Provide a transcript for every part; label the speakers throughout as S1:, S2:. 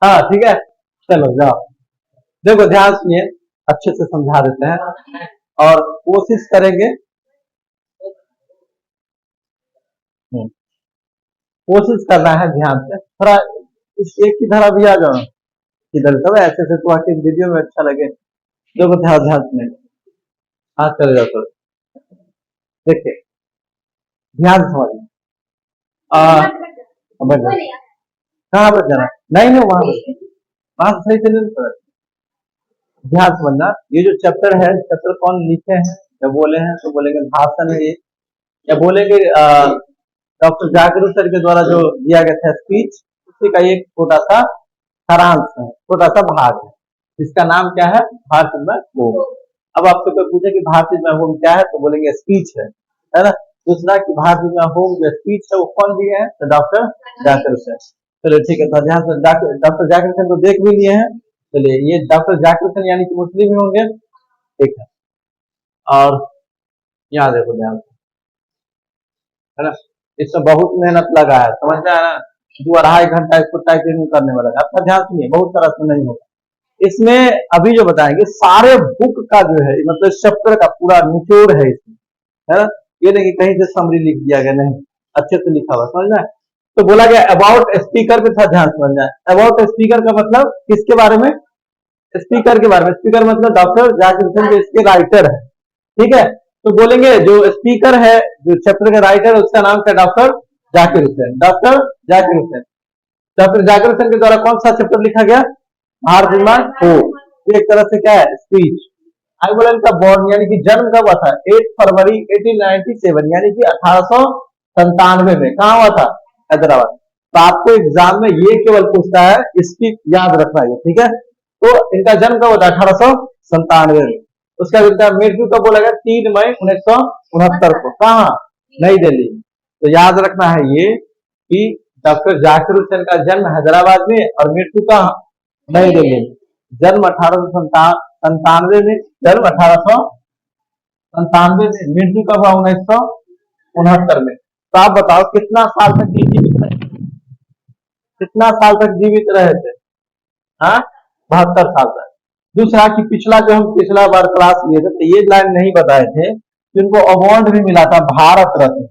S1: हाँ ठीक है, चलो जाओ। देखो ध्यान सुनिए, अच्छे से समझा देते हैं और कोशिश करेंगे। कोशिश करना है ध्यान से थोड़ा, इस एक की तरह भी आ जाओ इधर, सब ऐसे ऐसे तो आके वीडियो में अच्छा लगे। देखो ध्यान ध्यान सुनिए, हाँ चले जाओ तो देखिए, ध्यान से समझिए। समझ जाओ कहाँ पर जाना, नहीं नहीं वहां से सही से नहीं पड़ा। ध्यान से समझना, ये जो चैप्टर है, चैप्टर कौन लिखे हैं या बोले हैं, तो बोलेंगे भाषण है ये, या बोलेंगे डॉक्टर जाकिर सर के द्वारा जो दिया गया था स्पीच, उसी का एक छोटा सा सारांश है, छोटा सा भाग है, जिसका नाम क्या है, भारत में होम। अब आपसे कोई पूछे कि भारत में होम क्या है, तो बोलेंगे स्पीच है ना। दूसरा कि भारत में होम जो स्पीच है वो कौन दिए हैं, तो डॉक्टर जाकिर सर। चलो ठीक है, तो ध्यान से डॉक्टर जाकिर सर को देख भी लिए हैं। चलिए, ये डॉक्टर जाकिर सर यानी कि मुस्लिम ही होंगे, ठीक है। और यहाँ देखो ध्यान से, है ना, इसमें बहुत मेहनत लगा है, समझ में आया ना। 2-2.5 घंटा इसको टाइपिंग करने में लगा। आपका ध्यान सुनिए, बहुत सारा इसमें नहीं होगा इसमें। अभी जो बताएंगे सारे बुक का जो है, मतलब चैप्टर का पूरा निचोड़ है इसमें, है ना। ये नहीं कि कहीं से समरी लिख दिया गया, नहीं, अच्छे से लिखा हुआ, समझ में। तो बोला गया अबाउट स्पीकर पे था, ध्यान समझना है। अबाउट स्पीकर का मतलब किसके बारे में, स्पीकर के बारे में। स्पीकर मतलब डॉक्टर जाकिर हुसैन जो इसके राइटर है, ठीक है। तो बोलेंगे जो स्पीकर है, जो चैप्टर का राइटर है, उसका नाम क्या, doctor Zakir Hussain. Doctor Zakir Hussain, doctor Zakir Hussain के द्वारा कौन सा चैप्टर लिखा गया, भारत निर्माण हो। एक तरह से क्या है, स्पीच। आगे बोला इनका बॉर्न यानी कि जन्म कब हुआ था, 8 फरवरी 1897, यानी कि 1897 में। कहा हुआ था, हैदराबाद। तो आपको एग्जाम में ये केवल पूछता है, इसकी याद रखना है, ठीक है। तो इनका जन्म कब होता है, 1897 में। उसका मृत्यु कब बोला गया, 3 मई 1969 को। कहा, नई दिल्ली। तो याद रखना है ये कि डॉक्टर जाकिर हुसैन का जन्म हैदराबाद में और मृत्यु का नई दिल्ली में। जन्म 1897 में, जन्म 1897 में, मृत्यु कब हुआ, 1969 में। तो आप बताओ कितना साल तक जीवित रहे, कितना साल तक जीवित रहे थे, हाँ, 72 साल तक। दूसरा कि पिछला जो हम पिछला बार क्लास लिए थे, तो ये लाइन नहीं बताए थे कि उनको अवार्ड भी मिला था, भारत रत्न।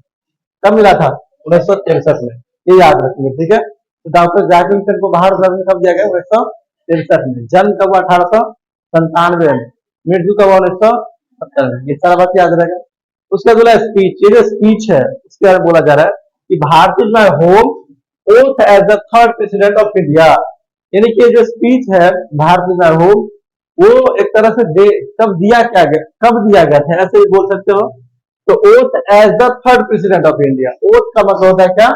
S1: कब मिला था, 1963 में। ये याद रखिए, ठीक है। तो डॉक्टर जाकिर हुसैन को भारत रत्न कब दिया गया, 1963 में। जन्म कब हुआ, 1897 में। मृत्यु कब हुआ, 1970 में। ये सारा बात याद रहेगा। उसका बोला स्पीच, ये जो स्पीच है उसके बारे में बोला जा रहा है कि Bharat is my home, oath as the 3rd president of India. यानी कि जो स्पीच है, भारत इज माय होम, वो एक तरह से कब दिया क्या गया, कब दिया गया था, ऐसे ही बोल सकते हो। तो oath as the 3rd president of India, oath का मतलब होता है क्या,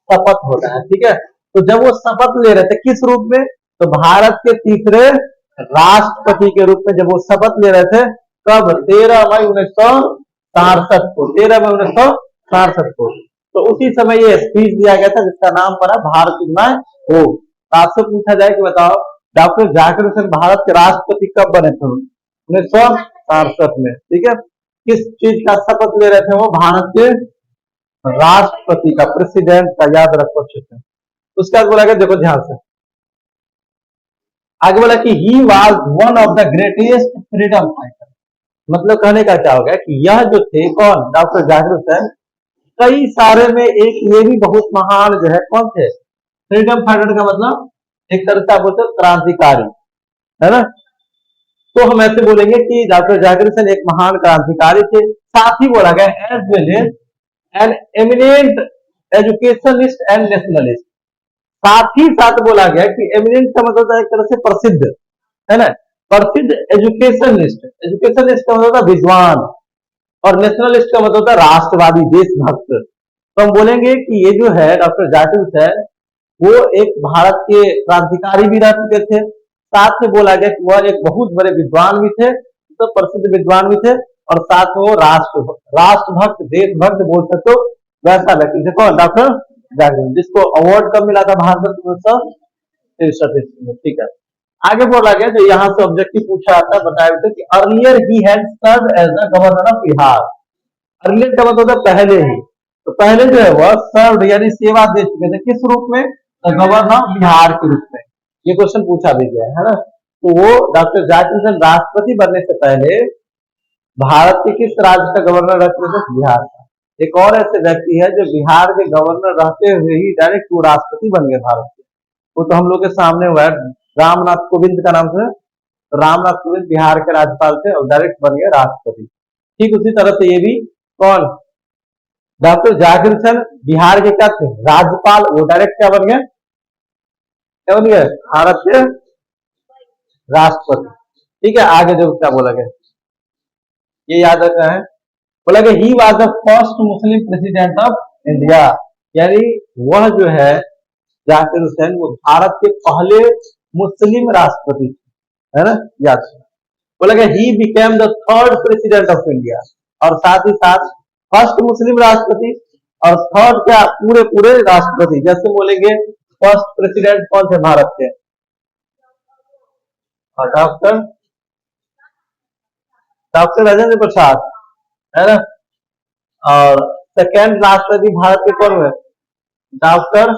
S1: शपथ होता है, ठीक है। तो जब वो शपथ ले रहे थे किस रूप में, तो भारत के तीसरे राष्ट्रपति के रूप में जब वो शपथ ले रहे थे, कब, 13 मई 1967 को, 13 मई 1967 को। तो उसी समय ये स्पीच दिया गया था, जिसका नाम पड़ा भारत इज हो। आपसे पूछा जाए कि बताओ डॉक्टर जाकिर हुसैन भारत के राष्ट्रपति कब बने थे, 1967 में, ठीक है। किस चीज का शपथ ले रहे थे वो, भारत के राष्ट्रपति का, प्रेसिडेंट का, याद रखो अच्छे से। उसके बाद बोला गया, देखो ध्यान से, आगे बोला कि he was one of the greatest freedom fighter. मतलब कहने का क्या हो गया कि यह जो थे कौन, डॉक्टर जाकिर हुसैन, कई सारे में एक ये भी बहुत महान जो है, कौन थे, फ्रीडम फाइटर का मतलब एक तरह से आप बोलते क्रांतिकारी, है ना। तो हम ऐसे बोलेंगे कि डॉक्टर जाकिर हुसैन एक महान क्रांतिकारी थे। साथ ही बोला गया as well as an eminent educationist and nationalist. साथ ही साथ बोला गया कि एमिनेंट का मतलब एक तरह से प्रसिद्ध, है ना, प्रसिद्ध एजुकेशनिस्ट। एजुकेशनिस्ट का मतलब विद्वान, और नेशनलिस्ट का मतलब होता है राष्ट्रवादी, देशभक्त। तो हम बोलेंगे कि ये जो है डॉक्टर जाकिर हुसैन, वो एक भारत के क्रांतिकारी भी रह चुके थे। साथ में बोला गया कि वह एक बहुत बड़े विद्वान भी थे, तो प्रसिद्ध विद्वान भी थे, और साथ में वो राष्ट्रभक्त, देशभक्त बोल सकते हो, वैसा व्यक्ति थे। कौन, डॉक्टर जाकिर, जिसको अवार्ड कब मिला था, भारत रत्न 1963 में, ठीक है। आगे बोला गया, जो यहाँ से ऑब्जेक्टिव पूछा आता है, बताया था कि earlier he had serve as the governor of Bihar. Earlier का मतलब होता है पहले ही, तो पहले जो है वह सर्व यानी सेवा दे चुके थे, किस रूप में, गवर्नर ऑफ बिहार के रूप में। ये क्वेश्चन पूछा भी गया है ना। तो वो डॉक्टर जाकिर हुसैन राष्ट्रपति बनने से पहले भारत के किस राज्य का गवर्नर रहते थे? बिहार का। एक और ऐसे व्यक्ति है जो बिहार के गवर्नर रहते हुए ही डायरेक्ट वो राष्ट्रपति बन गए भारत के। वो तो हम लोग के सामने हुआ है, रामनाथ कोविंद का नाम से। रामनाथ कोविंद बिहार के राज्यपाल थे और डायरेक्ट बन गए राष्ट्रपति। ठीक उसी तरह से ये भी कौन, डॉक्टर जाकिर हुसैन बिहार के क्या थे? राज्यपाल। वो डायरेक्ट क्या बन गए? क्या बन गए? भारत के राष्ट्रपति। ठीक है, आगे जो क्या बोला गया ये याद रखना है। बोला कि he was the first Muslim president of India, यानी वह जो है जाकिर हुसैन वो भारत के पहले मुस्लिम राष्ट्रपति थे, है ना, याद रखना। बोला कि he became the third president of India, और साथ ही साथ फर्स्ट मुस्लिम राष्ट्रपति और थर्ड क्या, पूरे पूरे राष्ट्रपति। जैसे बोलेंगे फर्स्ट प्रेसिडेंट कौन थे भारत के? डॉक्टर डॉक्टर राजेंद्र प्रसाद, है ना। और सेकेंड राष्ट्रपति भारत के कौन हुए? डॉक्टर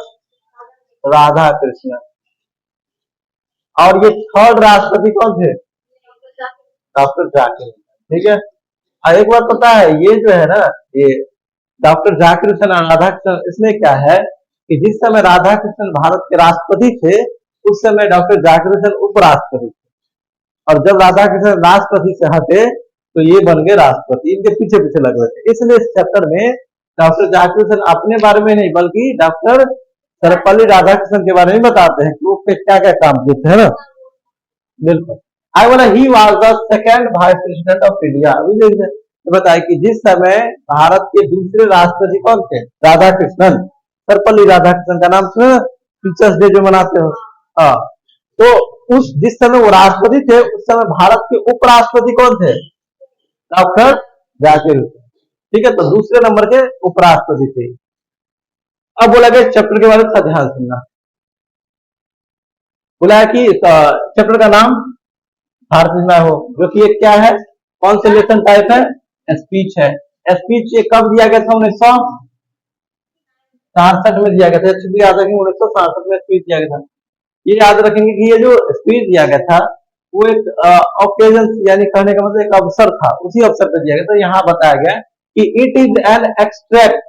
S1: राधा कृष्णन। और ये थर्ड राष्ट्रपति कौन थे? डॉक्टर जाकिर। ठीक है, और एक बात पता है, ये जो है ना, ये डॉक्टर जाकिर हुसैन और राधा कृष्णन, इसमें क्या है कि जिस समय राधा कृष्णन भारत के राष्ट्रपति थे उस समय डॉक्टर जाकिर हुसैन उपराष्ट्रपति थे, और जब राधा कृष्णन राष्ट्रपति से हटे तो ये बन गए राष्ट्रपति। इनके पीछे पीछे लग रहे थे। इसलिए इस चैप्टर में डॉक्टर जाकिर हुसैन अपने बारे में नहीं बल्कि डॉक्टर सर्वपल्ली राधाकृष्णन के बारे में बताते हैं कि वो क्या क्या काम किए थे, है ना। बिल्कुल। आई बोला he was the second vice president of India. अभी देखिए तो बताया कि जिस समय भारत के दूसरे राष्ट्रपति कौन थे? राधा कृष्णन, सर्वपल्ली राधाकृष्णन का नाम सुना, टीचर्स डे जो मनाते हो। हाँ, तो उस जिस समय वो राष्ट्रपति थे उस समय भारत के उपराष्ट्रपति कौन थे? डॉक्टर जाकिर हुसैन। ठीक है, तो दूसरे नंबर के उपराष्ट्रपति थे। अब बोला गया चैप्टर के बारे में ध्यान सुनना। बोला है कि चैप्टर का नाम भारत में हो, जो कि एक क्या है, कौन से लेसन टाइप है? स्पीच है। स्पीच ये कब दिया गया था? 1967 में दिया गया था। अच्छी याद रखेंगे, 1967 में स्पीच दिया गया था। ये याद रखेंगे कि ये जो स्पीच दिया गया था वो एक ओकेजन, यानी कहने का मतलब एक अवसर था, उसी अवसर पर दिया गया। तो यहाँ बताया गया कि इट इज एन एक्सट्रैक्ट,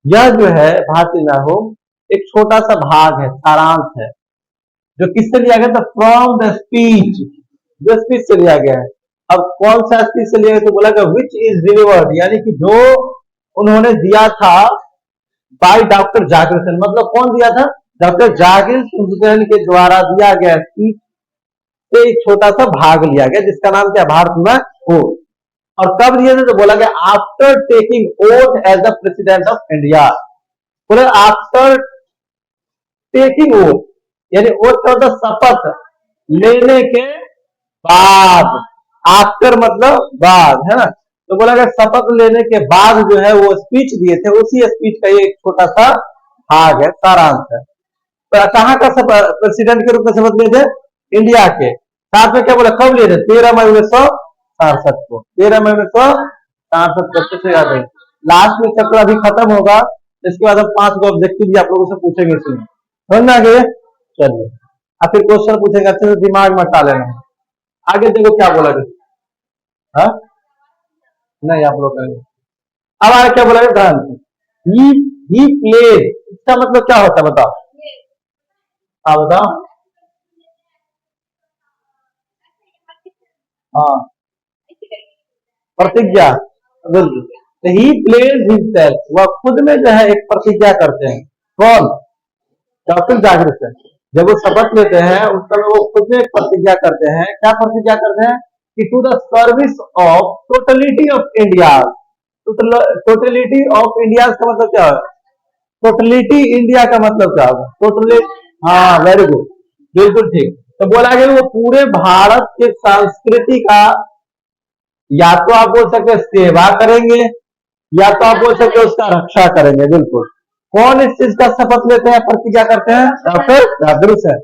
S1: यह जो है भारतीय ना हो एक छोटा सा भाग है, सारांश है, जो किससे लिया गया था? फ्रॉम द स्पीच, जो स्पीच से लिया गया है। अब कौन सा स्पीच से लिया गया? तो बोला गया विच इज डिलीवर्ड, यानी कि जो उन्होंने दिया था बाय डॉक्टर जाकिर हुसैन। मतलब कौन दिया था? डॉक्टर जाकिर हुसैन के द्वारा दिया गया स्पीच से एक छोटा सा भाग लिया गया, जिसका नाम क्या? भारत में हो। और कब दिए थे? तो बोला गया after taking oath as the president of India. बोला आफ्टर टेकिंग ओथ, यानी ओथ का शपथ लेने के बाद। आफ्टर मतलब बाद, है ना। तो बोला गया शपथ लेने के बाद जो है वो स्पीच दिए थे, उसी स्पीच का ये एक छोटा सा भाग है, सारांश है। तो कहां का प्रेसिडेंट के रूप में शपथ लिए थे? इंडिया के। साथ में क्या बोला, कब लिए थे? 13 मई 1967 को। 13 मई 1967 बच्चे से याद है। लास्ट में चैप्टर अभी खत्म होगा, इसके बाद हम 5 गो ऑब्जेक्टिव भी आप लोगों से पूछेंगे इसमें, समझ में आ गया? चलिए, अब फिर क्वेश्चन पूछेंगे, अच्छे से दिमाग में डाल लेना। आगे देखो क्या बोला गया। हाँ नहीं, आप लोग करेंगे। अब आगे क्या बोला गया? ध्यान से। ही प्लेड, इसका मतलब क्या होता है बताओ? हाँ बताओ। हाँ, प्रतिज्ञा, बिल्कुल। ही प्लेज हिमसेल्फ, वह खुद में जो है एक प्रतिज्ञा करते हैं। कौन? डॉक्टर जाकिर हुसैन। जब वो शपथ लेते हैं उस समय वो खुद में एक प्रतिज्ञा करते हैं। क्या प्रतिज्ञा करते हैं? कि to the service of totality of India. Totality of India का मतलब क्या है? टोटलिटी इंडिया का मतलब क्या होगा? टोटली, हाँ वेरी गुड, बिल्कुल ठीक। तो बोला गया वो पूरे भारत के संस्कृति का, या तो आप बोल सकते हैं सेवा करेंगे, या तो आप बोल सकते हैं उसका रक्षा करेंगे। बिल्कुल। कौन इस चीज का शपथ लेते हैं, प्रतिज्ञा करते हैं? डॉक्टर जाकिर हुसैन।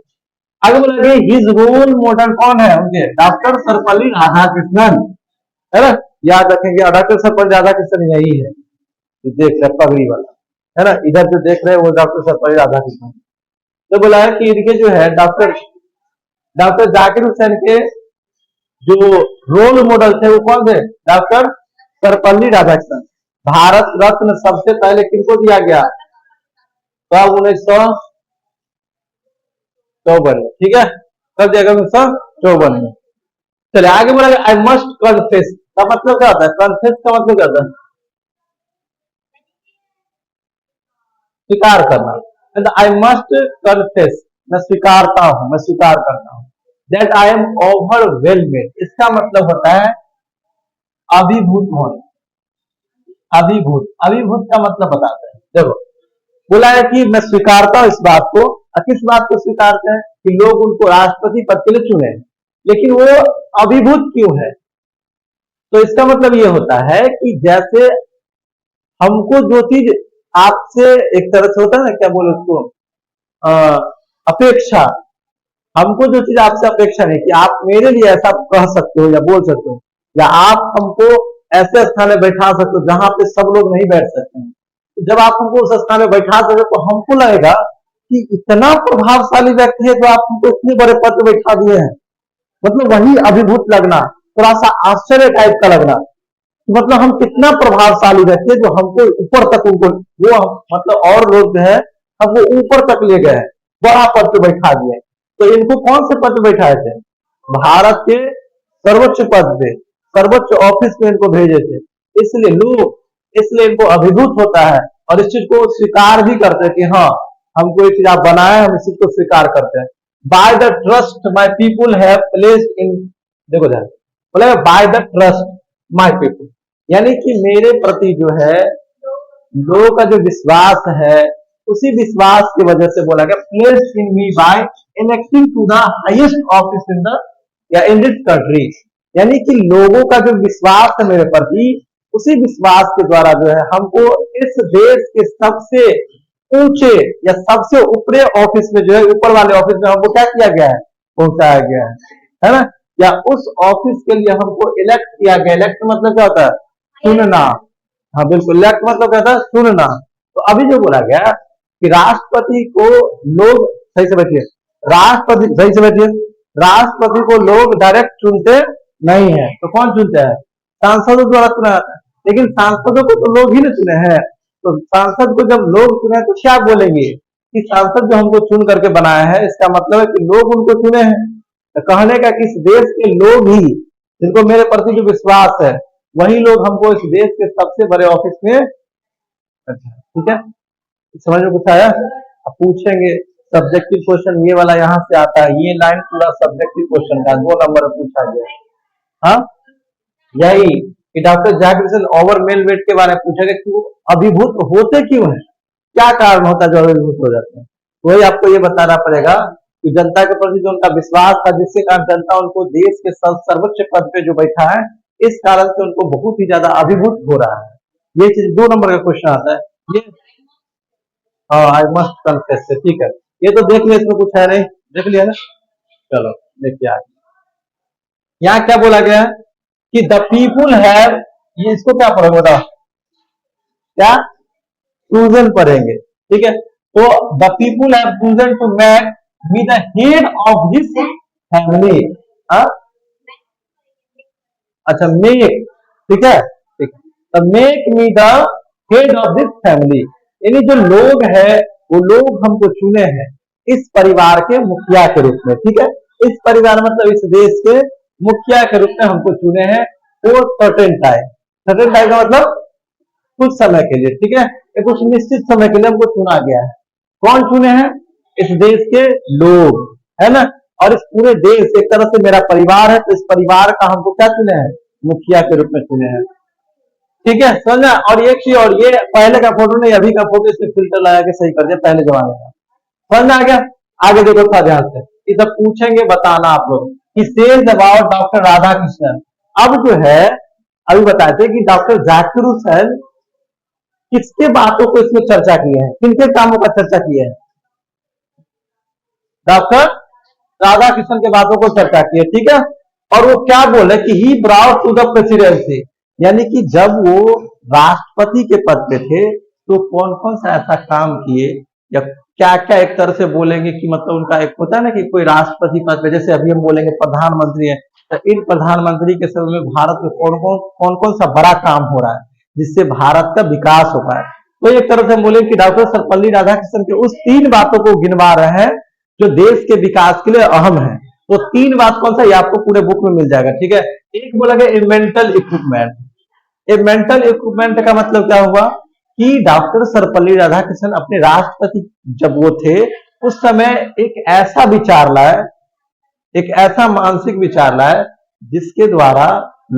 S1: आगे बोला हिज रोल मॉडल कौन है उनके? डॉक्टर सर्वपल्ली राधाकृष्णन, है ना। याद रखेंगे डॉक्टर सर्वपल्ली राधाकृष्णन यही है, देख रहे पगड़ी वाला, है ना, इधर जो देख रहे हैं वो डॉक्टर सर्वपल्ली राधाकृष्णन। तो बोला है कि इनके जो है डॉक्टर डॉक्टर जाकिर हुसैन के जो रोल मॉडल थे वो कौन थे? डॉक्टर सर्वपल्ली राधाकृष्णन। भारत रत्न सबसे पहले किनको दिया गया? कब? 1954 में। ठीक है, कब दिया गया? 1954 में। चलिए आगे बोला, आई मस्ट कन्फेस का मतलब क्या होता है? कन्फेस का मतलब क्या होता है? स्वीकार करना। आई मस्ट कन्फेस, मैं स्वीकारता हूं, मैं स्वीकार करता हूं। दैट आई एम ओवरवेलमेड, इसका मतलब होता है अभिभूत होना। अभिभूत, अभिभूत का मतलब बताते हैं। देखो बोला है कि मैं स्वीकारता हूं इस बात को। किस बात को स्वीकारते हैं? कि लोग उनको राष्ट्रपति पद के लिए चुने, लेकिन वो अभिभूत क्यों है? तो इसका मतलब ये होता है कि जैसे हमको जो चीज आपसे एक तरह से होता है ना, क्या बोले उसको, अपेक्षा। हमको जो चीज आपसे अपेक्षा नहीं कि आप मेरे लिए ऐसा कह सकते हो या बोल सकते हो, या आप हमको ऐसे स्थान में बैठा सकते हो जहां पे सब लोग नहीं बैठ सकते हैं। तो जब आप हमको उस स्थान में बैठा सकते हो तो हमको लगेगा कि इतना प्रभावशाली व्यक्ति है जो आप हमको इतने बड़े पद पे बैठा दिए हैं। मतलब वही अभिभूत लगना, थोड़ा सा आश्चर्य टाइप का लगना, मतलब हम कितना प्रभावशाली व्यक्ति है जो हमको ऊपर तक, उनको वो मतलब और लोग जो है हमको ऊपर तक ले गए, बड़ा पद पे बैठा दिए। तो इनको कौन से पद पे बैठाए थे? भारत के सर्वोच्च पद पे, सर्वोच्च ऑफिस में इनको भेजे थे। इसलिए लोग, इसलिए इनको अभिभूत होता है और इस चीज को स्वीकार भी करते हैं कि हाँ हमको ये चीज आप बनाए, हम इस चीज को स्वीकार करते हैं। By the trust my people have placed in, देखो ध्यान, बोले by the trust my people, यानी कि मेरे प्रति जो है लोगों का जो विश्वास है, उसी विश्वास की वजह से बोला गया placed in me by electing to the highest office in the या इन दिस कंट्री, यानी कि लोगों का जो विश्वास है मेरे प्रति, उसी विश्वास के द्वारा जो है हमको इस देश के सबसे ऊंचे या सबसे ऊपरे ऑफिस में जो है, ऊपर वाले ऑफिस में हमको क्या किया गया है? पहुंचाया गया है ना? या उस ऑफिस के लिए हमको इलेक्ट किया गया। इलेक्ट मतलब क्या होता है? चुनना। हाँ बिल्कुल, इलेक्ट मतलब क्या होता है? चुनना। तो अभी जो बोला गया कि राष्ट्रपति को लोग, सही से बैठिए, राष्ट्रपति, सही से बैठिए, राष्ट्रपति को लोग डायरेक्ट चुनते नहीं है। तो कौन चुनते हैं? सांसदों द्वारा चुना जाता है। लेकिन सांसदों को तो लोग ही नहीं चुने हैं। तो सांसद को जब लोग चुने तो क्या बोलेंगे कि सांसद जो हमको चुन करके बनाया है, इसका मतलब है कि लोग उनको चुने हैं। तो कहने का कि इस देश के लोग ही, जिनको मेरे प्रति जो विश्वास है, वही लोग हमको इस देश के सबसे बड़े ऑफिस में, अच्छा ठीक है, समझ में कुछ आया? अब पूछेंगे सब्जेक्टिव क्वेश्चन, ये वाला यहाँ से आता है, ये लाइन पूरा सब्जेक्टिव क्वेश्चन का 2 नंबर में पूछा गया। हाँ यही कि doctor Zakir Hussain over mail weight के बारे में पूछेगा कि वो अभिभूत होते क्यों है, क्या कारण होता है जो अभिभूत हो जाते हैं। वही आपको ये बताना पड़ेगा कि जनता के प्रति जो उनका विश्वास था, जिसके कारण जनता उनको देश के सर्वोच्च पद पे जो बैठा है, इस कारण से उनको बहुत ही ज्यादा अभिभूत हो रहा है। ये चीज 2 नंबर का क्वेश्चन आता है ये। हाँ आई मस्ट कन्फेस, ठीक है, ये तो देख लिया, इसमें कुछ है नहीं, देख लिया ना। चलो देखिए आगे, यहाँ क्या बोला गया है कि द पीपुल हैव, ये इसको क्या पढ़ोगे बताओ, क्या चूजन पढ़ेंगे, ठीक है। तो the people have chosen to make me the head of this family. अच्छा मेक, ठीक है, ठीक है, तो make me the head of this family, यानी जो लोग है वो लोग हमको चुने हैं इस परिवार के मुखिया के रूप में, ठीक है। इस परिवार मतलब इस देश के मुखिया के रूप में हमको चुने हैं वो सर्टेन टाइम, सर्टेन टाइम का मतलब कुछ समय के लिए, ठीक है, कुछ निश्चित समय के लिए हमको चुना गया है। कौन चुने हैं? इस देश के लोग, है ना। और इस पूरे देश एक तरह से मेरा परिवार है, तो इस परिवार का हमको क्या चुने हैं? मुखिया के रूप में चुने हैं, ठीक है, समझना। और एक चीज, और ये पहले का फोटो नहीं, अभी का फोटो, इसमें फिल्टर लगा के सही कर दिया, पहले जमाने का, समझ आ गया। आगे देखो थोड़ा ध्यान से, ये सब पूछेंगे, बताना आप लोग कि सेज अबाउट डॉक्टर राधाकृष्णन। अब जो है अभी बताते हैं कि डॉक्टर जाकिर हुसैन किसके बातों को इसमें चर्चा किए हैं, किनके कामों का चर्चा किए हैं? डॉक्टर राधाकृष्णन के बातों को चर्चा की है, ठीक है। और वो क्या बोले कि ही ब्राउट टू द प्रेसिडेंसी, यानी कि जब वो राष्ट्रपति के पद पे थे तो कौन कौन सा ऐसा काम किए या क्या क्या एक तरह से बोलेंगे कि मतलब उनका एक होता है ना कि कोई राष्ट्रपति पद पे, जैसे अभी हम बोलेंगे प्रधानमंत्री है, तो इन प्रधानमंत्री के समय में भारत में कौन कौन सा बड़ा काम हो रहा है जिससे भारत का विकास हो पाए। तो एक तरह से हम बोलेंगे कि डॉक्टर सर्वपल्ली राधाकृष्णन के उस 3 बातों को गिनवा रहे हैं जो देश के विकास के लिए अहम है। तो 3 बात कौन सा, ये आपको पूरे बुक में मिल जाएगा, ठीक है। एक बोला गया मेंटल इक्विपमेंट। ए मेंटल इक्विपमेंट का मतलब क्या हुआ कि डॉक्टर सर्वपल्ली राधाकृष्णन अपने राष्ट्रपति जब वो थे उस समय एक ऐसा विचार लाए, एक ऐसा मानसिक विचार लाए जिसके द्वारा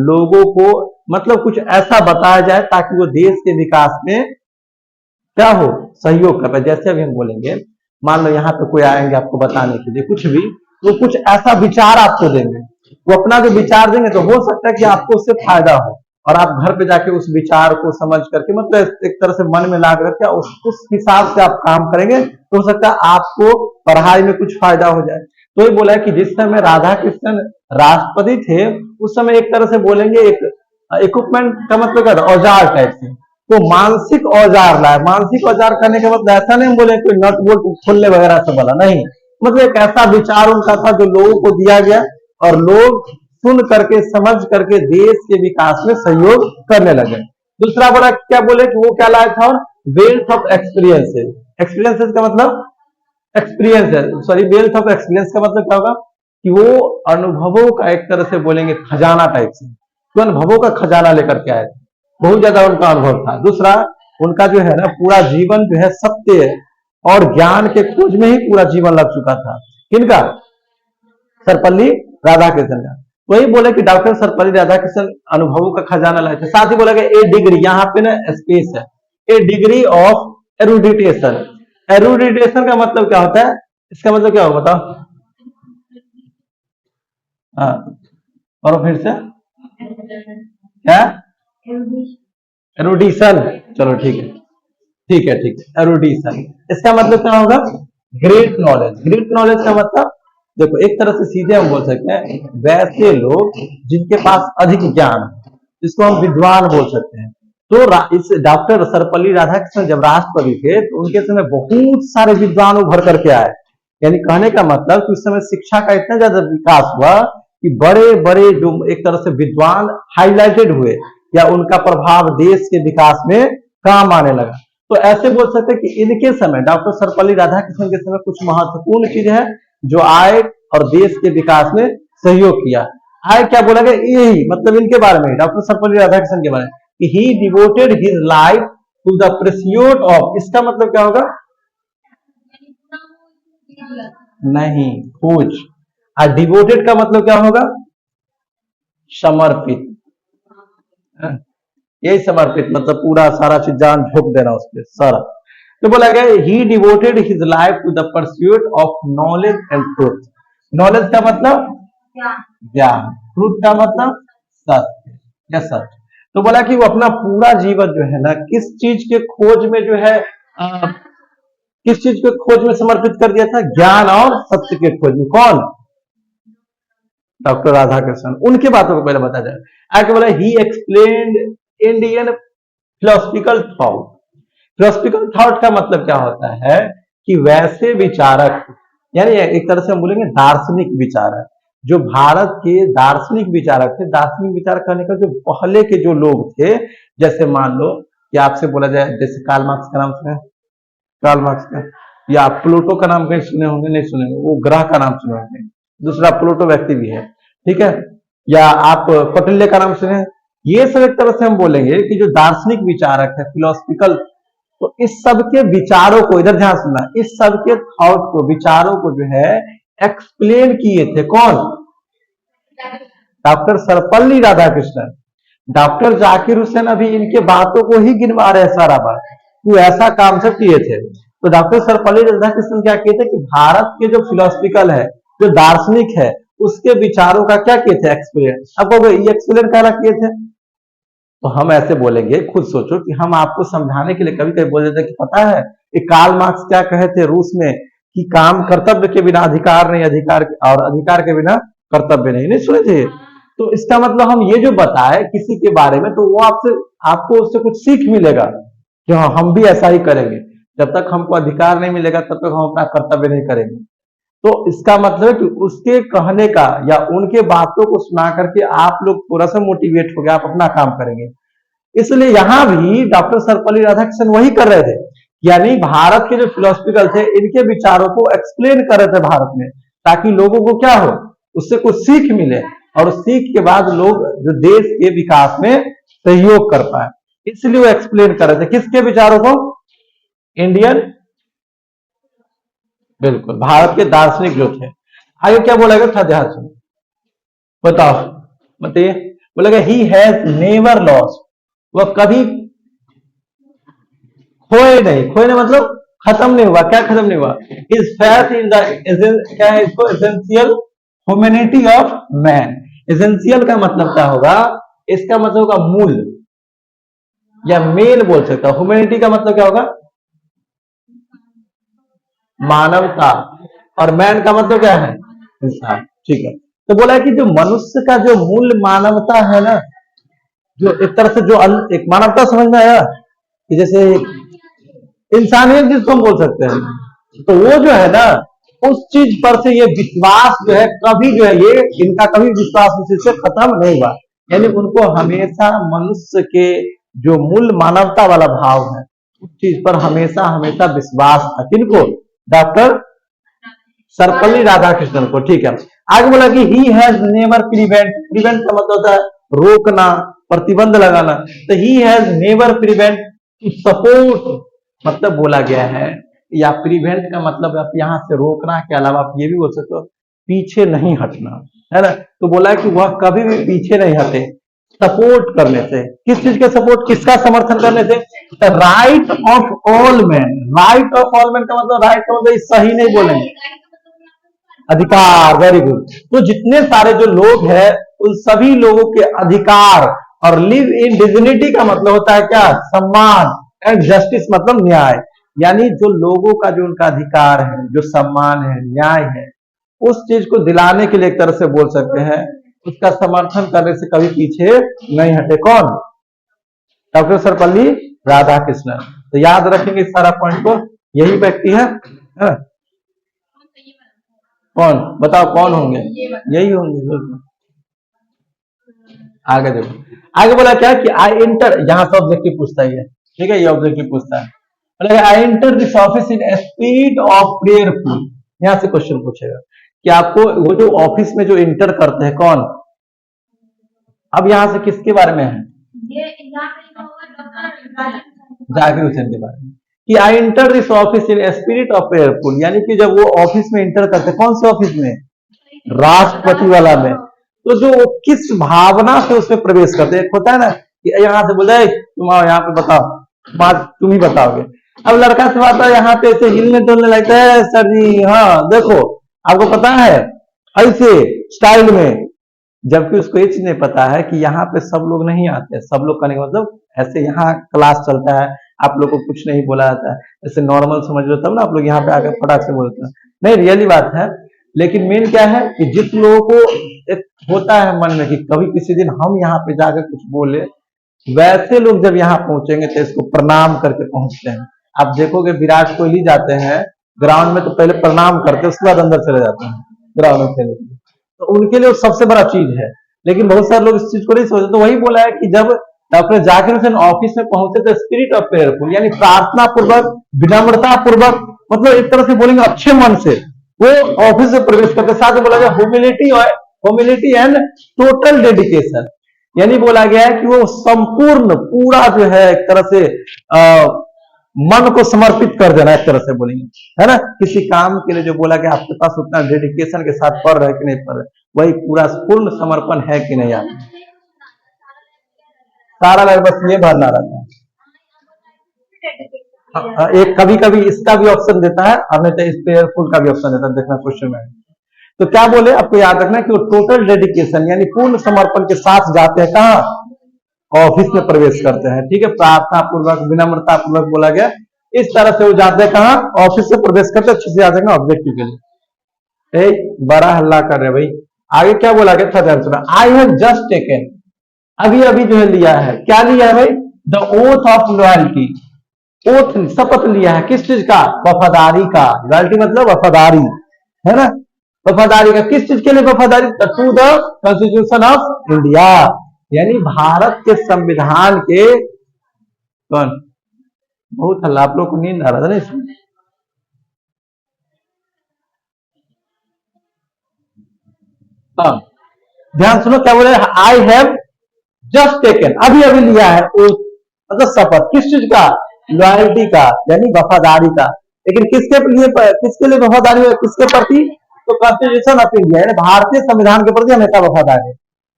S1: लोगों को मतलब कुछ ऐसा बताया जाए ताकि वो देश के विकास में क्या हो, सहयोग कर पाए। जैसे अभी हम बोलेंगे, मान लो यहाँ पे कोई आएंगे आपको बताने के लिए कुछ भी, तो कुछ ऐसा विचार आपको देंगे, वो अपना जो विचार देंगे तो हो सकता है कि आपको उससे फायदा हो और आप घर पे जाके उस विचार को समझ करके मतलब एक तरह से मन में ला करके उस हिसाब से आप काम करेंगे तो हो सकता है आपको पढ़ाई में कुछ फायदा हो जाए। तो ये बोला है कि जिस समय राधा कृष्णन राष्ट्रपति थे उस समय एक तरह से बोलेंगे एक इक्विपमेंट का मतलब क्या, औजार टाइप से, तो मानसिक औजार लाए। मानसिक औजार करने का मतलब ऐसा नहीं बोले कोई नट बोल्ट खोलने वगैरह से बोला, नहीं, मतलब एक ऐसा विचार उनका था जो लोगों को दिया गया और लोग सुन करके समझ करके देश के विकास में सहयोग करने लगे। दूसरा बोला क्या, बोले कि वो क्या लाया था, और वेल्थ ऑफ एक्सपीरियंसेस। एक्सपीरियंसेस का मतलब एक्सपीरियंस है, सॉरी, वेल्थ ऑफ एक्सपीरियंस का मतलब क्या होगा कि वो अनुभवों का एक तरह से बोलेंगे खजाना टाइप से, तो अनुभवों का खजाना लेकर के आए, बहुत ज्यादा उनका अनुभव था। दूसरा उनका जो है ना पूरा जीवन जो है सत्य और ज्ञान के खोज में ही पूरा जीवन लग चुका था। किनका, सर्वपल्ली राधाकृष्णन का। वही बोले कि डॉक्टर सर्वपल्ली राधाकृष्णन अनुभवों का खजाना लाए थे। साथ ही बोला कि ए डिग्री, यहाँ पे ना स्पेस है, ए डिग्री ऑफ एरुडिटेशन। एरुडिटेशन का मतलब क्या होता है, इसका मतलब क्या होगा बताओ। हाँ, और फिर से क्या, एरुडिशन, चलो ठीक है, ठीक है, ठीक है, एरुडिशन। इसका मतलब क्या होगा, ग्रेट नॉलेज। ग्रेट नॉलेज का मतलब देखो एक तरह से सीधे हम बोल सकते हैं वैसे लोग जिनके पास अधिक ज्ञान, जिसको हम विद्वान बोल सकते हैं। तो इस डॉक्टर सर्वपल्ली राधाकृष्णन जब राष्ट्रपति थे तो उनके समय बहुत सारे विद्वान उभर करके आए। यानी कहने का मतलब कि उस समय शिक्षा का इतना ज्यादा विकास हुआ कि बड़े बड़े जो एक तरह से विद्वान हाईलाइटेड हुए या उनका प्रभाव देश के विकास में काम आने लगा। तो ऐसे बोल सकते हैं कि इनके समय डॉक्टर सर्वपल्ली राधाकृष्णन के समय कुछ महत्वपूर्ण चीज है जो आए और देश के विकास में सहयोग किया। आए क्या बोला गया, यही मतलब इनके बारे में, डॉक्टर सर्वपल्ली राधाकृष्णन के बारे में, he devoted his life to the pursuit of. इसका मतलब क्या होगा, नहीं, खोज। और डिवोटेड का मतलब क्या होगा, समर्पित। यही समर्पित मतलब पूरा सारा चीज जान झोंक देना उस पर सारा। तो बोला गया he devoted his life to the pursuit of knowledge and truth. Knowledge का मतलब ज्ञान, ट्रूथ का मतलब सत्य या सत्य। तो बोला कि वो अपना पूरा जीवन जो है ना किस चीज के खोज में जो है किस चीज के खोज में समर्पित कर दिया था, ज्ञान और सत्य के खोज में। कौन, डॉक्टर राधाकृष्णन। उनके बातों को पहले बताया जाए। आगे बोला ही explained Indian philosophical thought. Philosophical thought का मतलब क्या होता है कि वैसे विचारक, यानी एक तरह से हम बोलेंगे दार्शनिक विचारक, जो भारत के दार्शनिक विचारक थे। दार्शनिक विचार करने का जो पहले के जो लोग थे, जैसे मान लो कि आपसे बोला जाए जैसे कार्ल मार्क्स का नाम सुने, कार्ल मार्क्स का, या प्लूटो का नाम कहीं सुने होंगे, नहीं सुने, वो ग्रह का नाम सुने होंगे, दूसरा प्लूटो व्यक्ति भी है, ठीक है, या आप कौटिल्य का नाम सुने। ये सब एक तरह से हम बोलेंगे कि जो दार्शनिक विचारक है, फिलोसफिकल, तो इस सब के विचारों को, इधर ध्यान सुनना, इस सब के थॉट को, विचारों को जो है एक्सप्लेन किए थे कौन, डॉक्टर सर्वपल्ली राधाकृष्णन। डॉक्टर जाकिर हुसैन अभी इनके बातों को ही गिनवा रहे सारा बात, वो ऐसा काम सब किए थे। तो डॉक्टर सर्वपल्ली राधाकृष्णन क्या किए थे कि भारत के जो फिलोसफिकल है, जो दार्शनिक है, उसके विचारों का क्या किए थे, एक्सप्लेन। अब ये एक्सप्लेन क्या किए थे, तो हम ऐसे बोलेंगे, खुद सोचो कि हम आपको समझाने के लिए कभी कभी बोल देते कि पता है कि कार्ल मार्क्स क्या कहे थे रूस में कि काम कर्तव्य के बिना अधिकार नहीं, अधिकार और अधिकार के बिना कर्तव्य नहीं, नहीं सुने थे। तो इसका मतलब हम ये जो बताए किसी के बारे में, तो वो आपसे, आपको उससे कुछ सीख मिलेगा कि हाँ हम भी ऐसा ही करेंगे। जब तक हमको अधिकार नहीं मिलेगा तब तक हम अपना कर्तव्य नहीं करेंगे। तो इसका मतलब है कि उसके कहने का या उनके बातों को सुना करके आप लोग थोड़ा सा मोटिवेट हो गए, आप अपना काम करेंगे। इसलिए यहां भी डॉक्टर सर्वपल्ली राधाकृष्णन वही कर रहे थे, यानी भारत के जो फिलोसफिकल थे इनके विचारों को एक्सप्लेन कर रहे थे भारत में, ताकि लोगों को क्या हो, उससे कुछ सीख मिले और उस सीख के बाद लोग जो देश के विकास में सहयोग कर पाए। इसलिए वो एक्सप्लेन कर रहे थे किसके विचारों को, इंडियन, बिल्कुल भारत के दार्शनिक जो थे। आगे क्या बोला गया था, ध्यान सुनो, बताओ, बताइए। बोला गया ही हैज नेवर लॉस्ट, वह कभी खोए नहीं, खोए मतलब खत्म नहीं हुआ। क्या खत्म नहीं हुआ, इज फेथ इन द क्या है इसको, essential humanity of man. Essential का मतलब क्या होगा, इसका मतलब होगा मूल या मेन बोल सकता हूं। ह्यूमैनिटी का मतलब क्या होगा, मानवता, और मैन का मतलब क्या है, इंसान। ठीक है, तो बोला है कि जो मनुष्य का जो मूल मानवता है ना, जो एक तरह से जो एक मानवता समझ में आया कि जैसे इंसानियत जिसको हम बोल सकते हैं, तो वो जो है ना उस चीज पर से ये विश्वास जो है कभी जो है ये इनका कभी विश्वास उस चीज से खत्म नहीं हुआ। यानी उनको हमेशा मनुष्य के जो मूल मानवता वाला भाव है उस चीज पर हमेशा हमेशा विश्वास था। किनको, डॉक्टर सर्वपल्ली राधाकृष्णन को। ठीक है, आगे बोला कि he has never prevent, prevent का मतलब होता है रोकना, प्रतिबंध लगाना। तो he has never prevent to support, मतलब बोला गया है, या प्रिवेंट का मतलब आप यहां से रोकना के अलावा आप ये भी बोल सकते हो पीछे नहीं हटना, है ना। तो बोला कि वह कभी भी पीछे नहीं हटे सपोर्ट करने से। किस चीज के सपोर्ट, किसका समर्थन करने से, right of all man. Right of all man का मतलब, राइट का मतलब सही नहीं बोलेंगे, अधिकार, वेरी गुड। तो जितने सारे जो लोग हैं उन सभी लोगों के अधिकार, और लिव इन डिग्निटी का मतलब होता है क्या, सम्मान, एंड जस्टिस मतलब न्याय। यानी जो लोगों का जो उनका अधिकार है, जो सम्मान है, न्याय है, उस चीज को दिलाने के लिए एक तरह से बोल सकते हैं, उसका समर्थन करने से कभी पीछे नहीं हटे। कौन, डॉक्टर सर्वपल्ली राधाकृष्णन। तो याद रखेंगे इस सारा पॉइंट को, यही व्यक्ति है। कौन, बताओ कौन होंगे, यही होंगे। आगे देखो, आगे बोला क्या कि आई एंटर, यहां से ऑब्जेक्टिव पूछता है, ठीक है, ये ऑब्जेक्टिव पूछता है। I enter this office in speed of prayerful, यहां से क्वेश्चन पूछेगा कि आपको वो जो ऑफिस में जो इंटर करते हैं कौन, अब यहां से किसके बारे में है, जाकिर हुसैन के बारे में, कि I enter this office in spirit of prayerful. यानी कि जब वो ऑफिस में इंटर करते, कौन से ऑफिस में, राष्ट्रपति वाला में, तो जो किस भावना से उसमें प्रवेश करते हैं। एक होता है ना कि यहाँ से बोले तुम आओ यहाँ पे बताओ, बात तुम ही बताओगे। अब लड़का से बात है, यहाँ पे ऐसे हिलने डुलने लगता है, सर जी हाँ देखो आपको पता है, ऐसे स्टाइल में, जबकि उसको ये चीज नहीं पता है कि यहाँ पे सब लोग नहीं आते। सब लोग करने का मतलब ऐसे यहाँ क्लास चलता है, आप लोग को कुछ नहीं बोला जाता है, ऐसे नॉर्मल समझ लो, तब ना आप लोग यहाँ पे आकर फटाक से बोलते हैं, नहीं रियली बात है। लेकिन मेन क्या है कि जिस लोगों को एक होता है मन में कि कभी किसी दिन हम यहाँ पे जाकर कुछ बोले, वैसे लोग जब यहाँ पहुंचेंगे तो इसको प्रणाम करके पहुंचते हैं। आप देखोगे विराट कोहली जाते हैं ग्राउंड में तो पहले प्रणाम करते, उसके बाद अंदर चले जाते हैं ग्राउंड में खेलने के लिए, तो उनके लिए सबसे बड़ा चीज है। लेकिन बहुत सारे लोग इस चीज को नहीं सोचते। तो वही बोला है कि जब डॉक्टर जाकिर हुसैन ऑफिस में पहुंचे तो स्पिरिट ऑफ प्रेयरफुल, यानी प्रार्थना पूर्वक, विनम्रता पूर्वक, मतलब एक तरह से बोलेंगे अच्छे मन से वो ऑफिस में प्रवेश करते। साथ में बोला गया ह्यूमिलिटी एंड टोटल डेडिकेशन, यानी बोला गया है कि वो संपूर्ण पूरा जो है एक तरह से मन को समर्पित कर देना, एक तरह से बोलेंगे, है ना। किसी काम के लिए जो बोला गया आपके पास उतना डेडिकेशन के साथ पढ़ रहे कि नहीं पढ़ रहे, वही पूरा पूर्ण समर्पण है कि नहीं। आप सारा लग बस ये भरना रहता है। एक कभी कभी इसका भी ऑप्शन देता है और नहीं तो इस प्रेयरफुल का भी ऑप्शन देता है, देखना क्वेश्चन में। तो क्या बोले, आपको याद रखना कि वो टोटल डेडिकेशन यानी पूर्ण समर्पण के साथ जाते हैं, कहाँ, ऑफिस में प्रवेश करते हैं। ठीक है, प्रार्थना पूर्वक, विनम्रता पूर्वक बोला गया, इस तरह से वो जाते हैं कहाँ, ऑफिस से प्रवेश करते। अच्छे से याद रखना ऑब्जेक्टिव के लिए। बड़ा हल्ला कर रहे भाई। आगे क्या बोला गया था, ध्यान सुना। आई हैव जस्ट टेकन, अभी अभी जो है लिया है, क्या लिया है भाई, the oath of loyalty, oath शपथ लिया है किस चीज का? वफादारी का। लॉयल्टी मतलब वफादारी, है ना? वफादारी का किस चीज के लिए वफादारी? To the constitution of India, यानी भारत के संविधान के। कौन? बहुत हल्ला, आप लोग को नींद आ रहा था ना इसमें। हाँ, ध्यान सुनो क्या बोले, आई हैव जस्ट टेकन, अभी अभी लिया है मतलब शपथ किस चीज का? लॉयल्टी का, यानी वफादारी का। लेकिन किसके लिए, किसके लिए वफादारी है, किसके प्रति? तो कॉन्स्टिट्यूशन ऑफ इंडिया, यानी भारतीय संविधान के प्रति हमेशा वफादार है।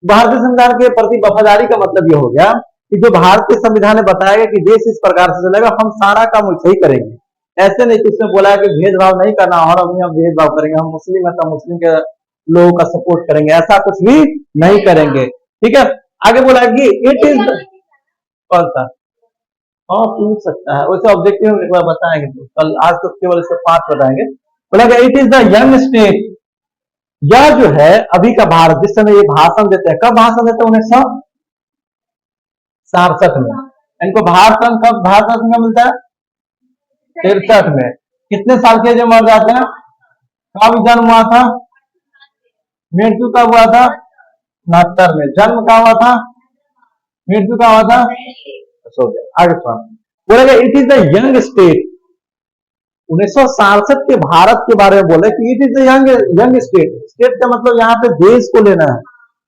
S1: भारतीय संविधान के प्रति वफादारी का मतलब ये हो गया कि जो भारतीय संविधान ने बताया गया कि देश इस प्रकार से चलेगा, हम सारा काम वैसे ही करेंगे। ऐसे नहीं कि उसने बोला है कि भेदभाव नहीं करना और अभी हम भेदभाव करेंगे, हम मुस्लिम है तो मुस्लिम के लोगों का सपोर्ट करेंगे, ऐसा कुछ भी नहीं करेंगे। ठीक है, आगे बोला कि इट इज, कौन सा? हाँ पूछ सकता है, वैसे ऑब्जेक्टिव हम एक बार बताएंगे, तो कल आज तो केवल इसे 5 बताएंगे। बोला कि it is the young state, यह जो है अभी का भारत, जिस समय ये भाषण देते हैं, कब भाषण देते हैं? 1967 में। इनको भारत रत्न कब, भारत रत्न कब मिलता है? 63 में। कितने साल के जब मर जाते हैं? कब जन्म हुआ था? मृत्यु कब हुआ था? 69 में। जन्म कब हुआ था? मृत्यु कब हुआ था? हो गया, आगे सुना। बोलेगा it is the young state, 1967 के भारत के बारे में बोले कि it is the young state. State का मतलब यहाँ पे देश को लेना है,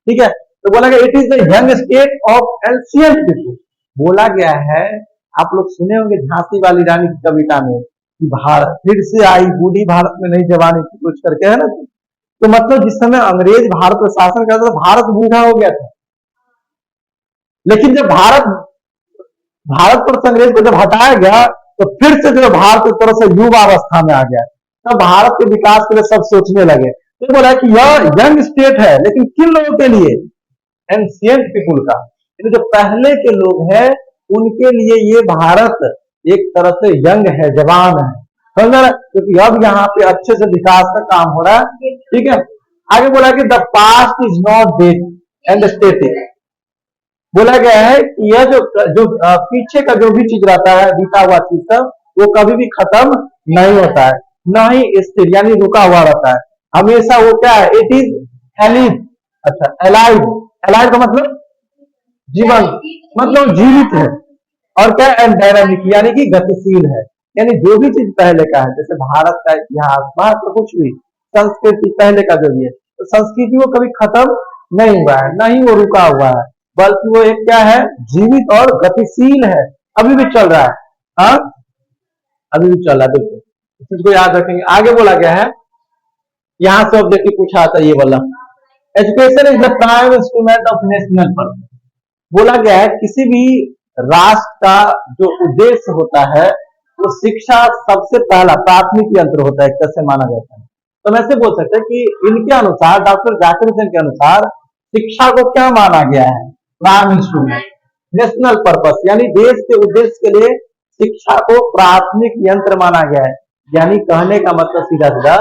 S1: ठीक है? तो बोला गया it is the young state of ancient people. बोला गया है, आप लोग सुने होंगे झांसी वाली रानी की कविता में कि भारत फिर से आई बूढ़ी, भारत में नहीं जवानी की, कुछ करके, है ना? तो मतलब जिस समय अंग्रेज भारत पर शासन करता था, भारत बूढ़ा हो गया था। लेकिन जब भारत पर से अंग्रेज को जब हटाया गया, तो फिर से जो भारत एक तरह से युवा अवस्था में आ गया, तब भारत के विकास के लिए सब सोचने लगे। तो बोला कि यह यंग स्टेट है, लेकिन किन लोगों के लिए? एंशिएंट पीपुल का, जो पहले के लोग हैं उनके लिए ये भारत एक तरह से यंग है, जवान है, समझ? क्योंकि अब यहाँ पे अच्छे से विकास का काम हो रहा है, ठीक है? आगे बोला कि the past is not dead and static. बोला गया है कि यह जो पीछे का जो भी चीज रहता है, बीता हुआ चीज सब, वो कभी भी खत्म नहीं होता है, न ही स्थिर यानी रुका हुआ रहता है, हमेशा वो क्या है? It is alive. अच्छा, एलाइव, एलाइव का मतलब जीवन, मतलब जीवित है। और क्या? एंड डायनामिक, यानी कि गतिशील है। यानी जो भी चीज पहले का है, जैसे भारत का इतिहास, भारत का कुछ भी संस्कृति पहले का जो भी है, तो संस्कृति वो कभी खत्म नहीं हुआ है, ना ही वो रुका हुआ है, बल्कि वो एक क्या है? जीवित और गतिशील है, अभी भी चल रहा है। हाँ, अभी भी चल रहा है, बिल्कुल, इस चीज को याद रखेंगे। आगे बोला गया है, यहां से ऑब्जेक्टिव पूछा था ये वाला, education is the prime instrument of national purpose. बोला गया है किसी भी राष्ट्र का जो उद्देश्य होता है, वो शिक्षा सबसे पहला प्राथमिक यंत्र होता है, कैसे माना जाता है। तो हम ऐसे बोल सकते हैं कि इनके अनुसार, डॉक्टर जाकिर हुसैन के अनुसार, शिक्षा को क्या माना गया है? प्राइम इंस्ट्रूमेंट, नेशनल पर्पस, यानी देश के उद्देश्य के लिए शिक्षा को प्राथमिक यंत्र माना गया है। यानी कहने का मतलब सीधा सीधा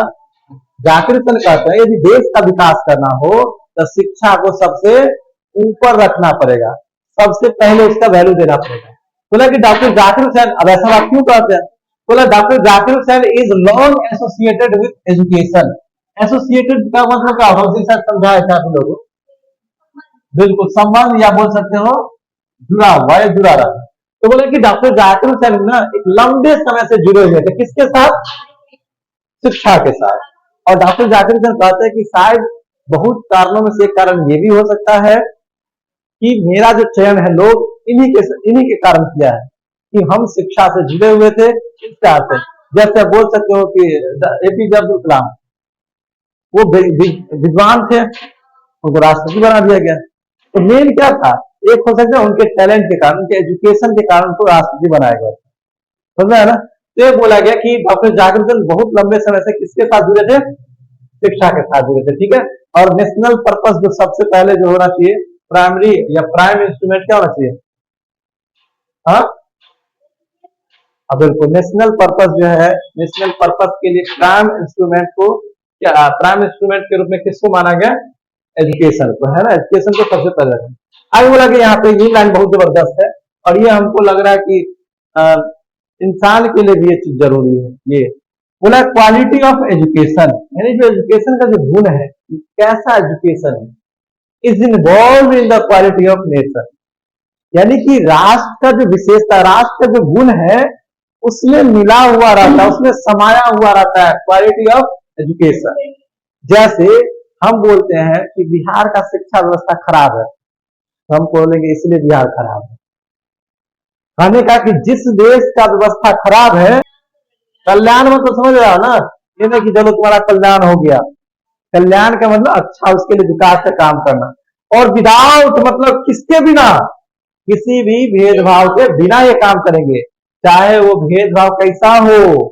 S1: जाकिर हुसैन कहते हैं यदि देश का विकास करना हो तो शिक्षा को सबसे ऊपर रखना पड़ेगा, सबसे पहले इसका वैल्यू देना पड़ेगा। बोला कि डॉक्टर जाकिर हुसैन, अब ऐसा आप क्यों कहते हैं? बोला doctor Zakir Hussain is long associated with education. Associated का मतलब क्या होगा? समझाया था आप लोगों, बिल्कुल संबंध, या बोल सकते हो जुड़ा हुआ है, जुड़ा रहा। तो बोले कि डॉक्टर जाकिर हुसैन ना एक लंबे समय से जुड़े हुए थे, किसके साथ? शिक्षा के साथ। और डॉक्टर जाकिर हुसैन कहते हैं कि शायद बहुत कारणों में से एक कारण ये भी हो सकता है कि मेरा जो चयन है लोग इन्हीं के कारण किया है कि हम शिक्षा से जुड़े हुए थे इस तरह से। जैसे आप बोल सकते हो कि एपीजे अब्दुल कलाम, वो विद्वान थे, उनको राष्ट्रपति बना दिया गया। तो मेन क्या था? एक हो सकता है उनके टैलेंट के कारण, उनके एजुकेशन के कारण उनको राष्ट्रपति बनाया गया, समझ है ना? तो ये बोला गया कि डॉक्टर जाकिर हुसैन बहुत लंबे समय से किसके साथ जुड़े थे? शिक्षा के साथ जुड़े थे, ठीक है? और नेशनल पर्पस जो सबसे पहले जो होना चाहिए, प्राइमरी या प्राइम इंस्ट्रूमेंट क्या होना चाहिए? हाँ, बिल्कुल, नेशनल पर्पस जो है, नेशनल पर्पस के लिए प्राइम इंस्ट्रूमेंट को क्या, प्राइम इंस्ट्रूमेंट के रूप में किसको माना गया? एजुकेशन को, है ना? एजुकेशन को सबसे पहले। आगे बोला कि यहाँ पे ये लाइन बहुत जबरदस्त है, और ये हमको लग रहा है कि इंसान के लिए भी ये चीज जरूरी है। ये बोला क्वालिटी ऑफ एजुकेशन, यानी जो एजुकेशन का जो गुण है, कैसा एजुकेशन है, is involve in the quality of nature, यानी कि राष्ट्र का जो विशेषता, राष्ट्र का जो गुण है उसमें मिला हुआ रहता है, उसमें समाया हुआ रहता है क्वालिटी ऑफ एजुकेशन। जैसे हम बोलते हैं कि बिहार का शिक्षा व्यवस्था खराब है, तो हम बोलेंगे इसलिए बिहार खराब है। कहने का कि जिस देश का व्यवस्था खराब है, कल्याण में तो समझ रहा हो ना, ये नहीं कि चलो तुम्हारा कल्याण हो गया। कल्याण का मतलब अच्छा, उसके लिए विकास का काम करना, और विदाउट मतलब किसके बिना, किसी भी भेदभाव के बिना ये काम करेंगे, चाहे वो भेदभाव कैसा हो,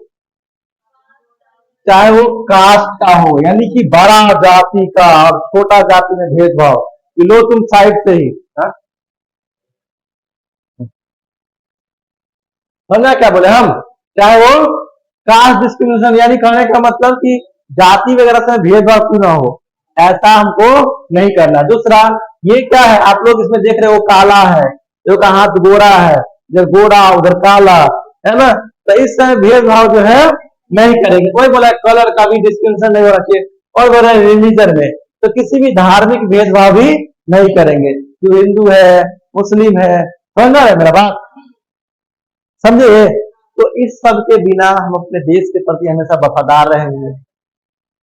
S1: चाहे वो कास्ट का हो, यानी कि बड़ा जाति का और छोटा जाति में भेदभाव, कि लो तुम साइड से ही, समझा क्या बोले हम, चाहे वो कास्ट डिस्क्रिमिनेशन, यानी कहने का मतलब कि जाति वगैरह से भेदभाव क्यों ना हो, ऐसा हमको नहीं करना। दूसरा, ये क्या है आप लोग इसमें देख रहे हो, काला है, जो का हाथ गोरा है, जो गोरा उधर काला है ना, तो इस समय भेदभाव जो है नहीं करेंगे। कोई बोला कलर का भी डिस्क्रिमिनेशन नहीं होना चाहिए, और बोला रिलीजन में तो किसी भी धार्मिक भेदभाव भी नहीं करेंगे, जो हिंदू है मुस्लिम है, समझ रहे मेरा बात, समझे। तो इस सब के बिना हम अपने देश के प्रति हमेशा वफादार रहेंगे,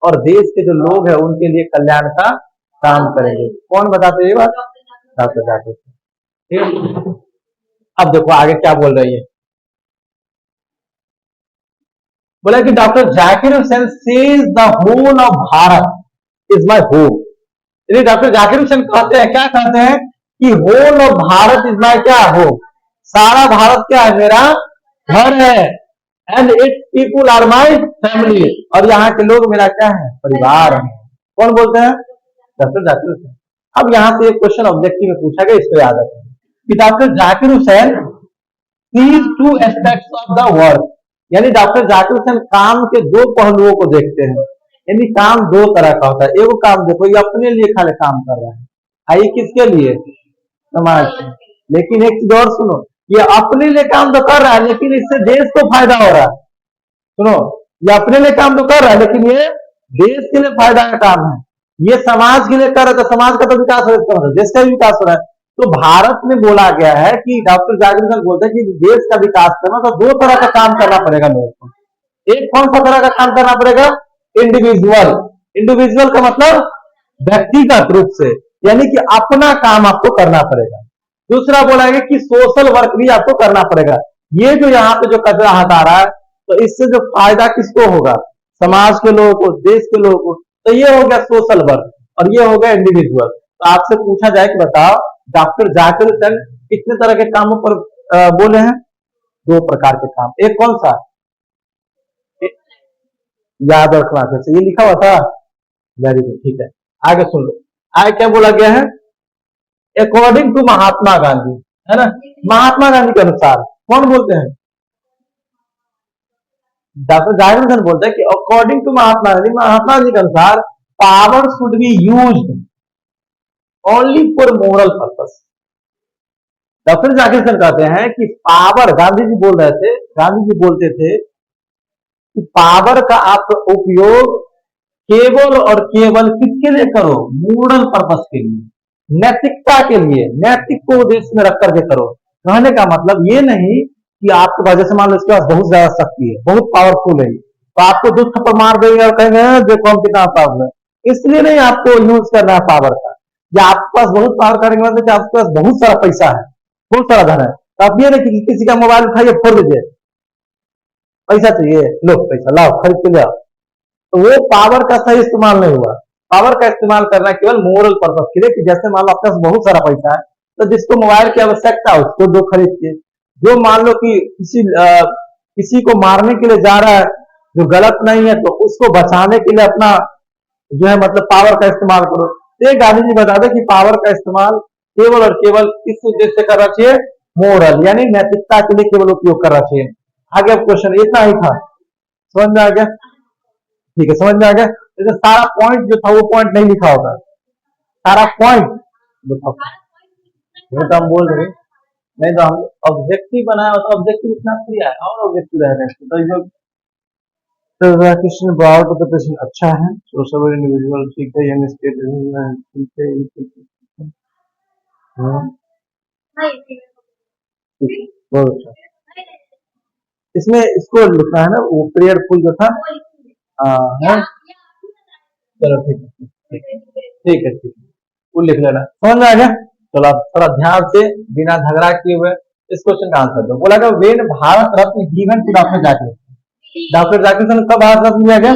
S1: और देश के जो लोग हैं उनके लिए कल्याण का काम करेंगे। कौन बताते ये बात, डॉक्टर जाकिर। अब देखो आगे क्या बोल रही है, बोला कि doctor Zakir Hussain says the whole of Bharat is my home. यदि डॉक्टर जाकिर हुसैन कहते हैं, क्या कहते हैं कि whole of Bharat is my क्या होम, सारा भारत क्या है, मेरा घर है, and its people are my family, और यहाँ के लोग मेरा क्या है, परिवार है। कौन बोलते हैं, डॉक्टर जाकिर हुसैन। अब यहाँ से एक क्वेश्चन ऑब्जेक्टिव में पूछा गया, इसको याद रखें कि doctor Zakir Hussain sees two aspects of the work, यानी डॉक्टर जाकिर हुसैन काम के दो पहलुओं को देखते हैं, यानी काम दो तरह का होता है। एगो काम देखो, ये अपने लिए खाली काम कर रहा है, आई किसके लिए, समाज के। लेकिन एक चीज और सुनो, ये अपने लिए काम तो कर रहा है, लेकिन इससे देश को फायदा हो रहा है। सुनो, ये अपने लिए काम तो कर रहा है, लेकिन ये देश के लिए फायदा का काम है। ये समाज के लिए कर रहा है, तो समाज का तो विकास हो रहा है, देश का भी विकास हो रहा है। तो भारत में बोला गया है कि डॉक्टर जाकिर हुसैन बोलते हैं कि देश का विकास करना तो दो तरह का काम करना पड़ेगा लोगों को। एक कौन सा तरह का काम करना पड़ेगा, इंडिविजुअल, इंडिविजुअल का मतलब व्यक्तिगत रूप से, यानी कि अपना काम आपको करना पड़ेगा। दूसरा बोला है कि सोशल वर्क भी आपको करना पड़ेगा। ये जो यहाँ पे जो कचरा हटा रहा है, तो इससे जो फायदा किसको होगा, समाज के लोगों को, देश के लोगों को, तो ये हो गया सोशल वर्क, और ये हो गया इंडिविजुअल। तो आपसे पूछा जाए कि बताओ डॉक्टर जाकिर हुसैन कितने तरह के कामों पर बोले हैं, दो प्रकार के काम। एक कौन सा, याद रखना चाहिए, ये लिखा हुआ था, वेरी गुड, ठीक है। आगे सुन लो, आगे क्या बोला गया है, अकॉर्डिंग टू महात्मा गांधी, है ना, महात्मा गांधी के अनुसार, कौन बोलते हैं, डॉक्टर जाकिर हुसैन बोलते हैं कि अकॉर्डिंग टू महात्मा गांधी, महात्मा गांधी के अनुसार power should be used only for moral purpose. Doctor Zakir Hussain कहते हैं कि पावर, गांधी जी बोल रहे थे, गांधी जी बोलते थे कि पावर का आप उपयोग केवल और केवल किसके लिए करो, मोरल पर्पस के लिए, नैतिकता के लिए, नैतिक को उद्देश्य में रख करके करो। कहने का मतलब ये नहीं कि आपके पास, जैसे मान लो इसके पास बहुत ज्यादा शक्ति है, बहुत पावरफुल है, तो आपको दो थप्पड़ मार देंगे और कहेंगे देखो हम कितना पावर है, इसलिए नहीं आपको यूज करना है पावर का। या आपके पास बहुत पावर करेंगे मतलब आपके पास बहुत सारा पैसा है, बहुत सारा धन है, तो आप ये नहीं कि किसी का मोबाइल उठाइए फोड़ दीजिए, पैसा चाहिए, लो पैसा लाओ खरीद के ले आओ, तो वो पावर का सही इस्तेमाल नहीं हुआ। पावर का इस्तेमाल करना केवल मोरल पर्पस के लिए, कि जैसे मान लो आपके पास बहुत सारा पैसा है, तो जिसको मोबाइल की आवश्यकता है उसको दो खरीद के, जो मान लो कि किसी को मारने के लिए जा रहा है जो गलत नहीं है, तो उसको बचाने के लिए अपना जो है मतलब पावर का इस्तेमाल करो। तो गांधी जी बता दें कि पावर का इस्तेमाल केवल और केवल किस उद्देश्य से करना चाहिए, मोरल, यानी नैतिकता के लिए केवल उपयोग करना चाहिए। आगे अब क्वेश्चन इतना ही था, समझ में आ गया, ठीक है, समझ में आ गया। लेकिन सारा पॉइंट जो था वो पॉइंट नहीं लिखा होगा, सारा पॉइंट हम बोल रहे नहीं तो हम ऑब्जेक्टिव बनाया तो ऑब्जेक्टिव इतना क्लियर है और ऑब्जेक्टिव रह गए तो जो क्वेश्चन अबाउट द पेशेंट अच्छा है सोशल इंडिविजुअल ठीक है यंग स्टेट ठीक है ये ठीक है हाँ, ठीक है, बहुत अच्छा इसमें इसको लिखना है ना वो प्रेयरफुल जो था है चलो ठीक है ठीक है ठीक है ठीक है वो लिख लेना समझ में आ गया चलो आप थोड़ा ध्यान से बिना झगड़ा किए हुए इस क्वेश्चन का आंसर दो बोला गया when Bharat Ratna given to doctor Zakir सन कब भारत रत्न दिया गया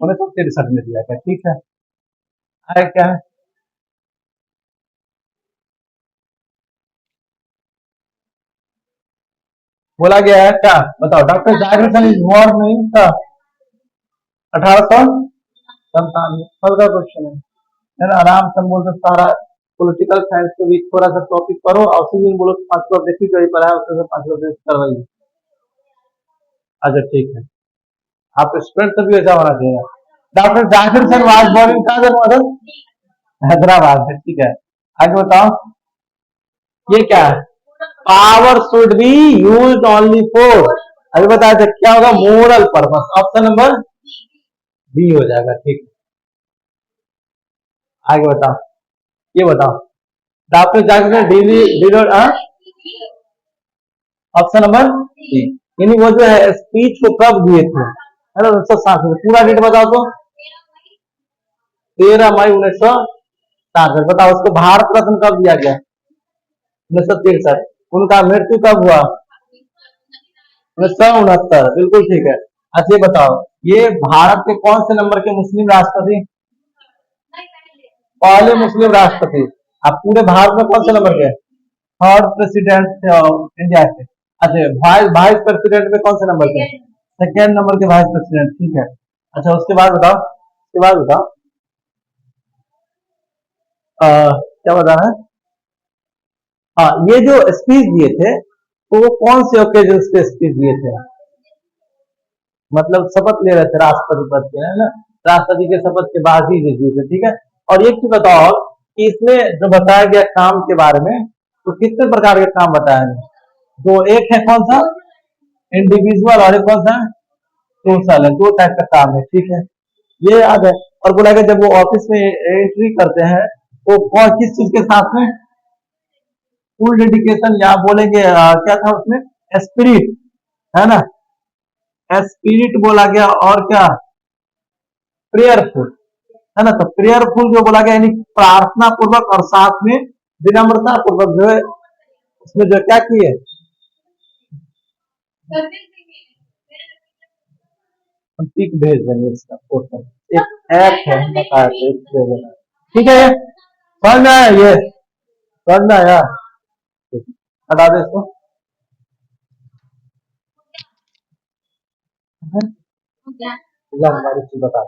S1: 1963 में दिया गया ठीक है आगे क्या है बोला गया है क्या बताओ doctor Zakir Hussain is born in 1897 हल्का क्वेश्चन है ना आराम से बोल सकता सारा पॉलिटिकल साइंस को भी थोड़ा सा टॉपिक करो ऑक्सीजन बोलो 5 ऑब्जेक्टिव जो पढ़ा है उससे 5 ऑब्जेक्टिव करवाइए अच्छा ठीक है आप स्टूडेंट तभी ऐसा होना चाहिए doctor Zakir Hussain was born in कहाँ जन्म हुआ था हैदराबाद में ठीक है आगे बताओ ये क्या है power should be use only for अभी बताया था क्या होगा moral purpose option number B हो जाएगा ठीक आगे बताओ ये बताओ doctor Zakir deliver option number D यानी वो जो है स्पीच को कब दिए थे है ना 1967 में पूरा डेट बताओ तो 13 मई 1967 बताओ उसको भारत रत्न कब दिया गया 1963 उनका मृत्यु कब हुआ 1969 बिल्कुल ठीक है अच्छा ये बताओ ये भारत के कौन से नंबर के मुस्लिम राष्ट्रपति पहले मुस्लिम राष्ट्रपति अब पूरे भारत में कौन से नंबर के थर्ड प्रेसिडेंट थे इंडिया के अच्छा वाइस वाइस प्रेसिडेंट में कौन से नंबर के सेकेंड नंबर के वाइस प्रेसिडेंट ठीक है अच्छा उसके बाद बताओ उसके बाद बताओ क्या बता रहे हैं हाँ ये जो स्पीच दिए थे तो वो कौन से ओकेजन पे स्पीच दिए थे मतलब शपथ ले रहे थे राष्ट्रपति पद के है ना राष्ट्रपति के शपथ के बाद ही दिए थे ठीक है और एक चीज बताओ कि इसमें जो बताया गया काम के बारे में तो कितने प्रकार के काम बताया गया दो एक है कौन सा इंडिविजुअल और एक कौन सा सोशल है दो टाइप का काम है ठीक है ये याद है और बोला गया जब वो ऑफिस में एंट्री करते हैं वो कौन किस चीज के साथ में फुल डेडिकेशन या बोलेंगे क्या था उसमें स्पिरिट है ना स्पिरिट बोला गया और क्या प्रेयरफुल है ना तो प्रेयरफुल जो बोला गया यानी प्रार्थना पूर्वक और साथ में विनम्रता पूर्वक जो है उसमें जो क्या किए हम पिक भेज देंगे इसका फोटो एक ऐप है बताया ठीक है समझ में आया ये समझ में आया हटा दे इसको हमारी चीज बता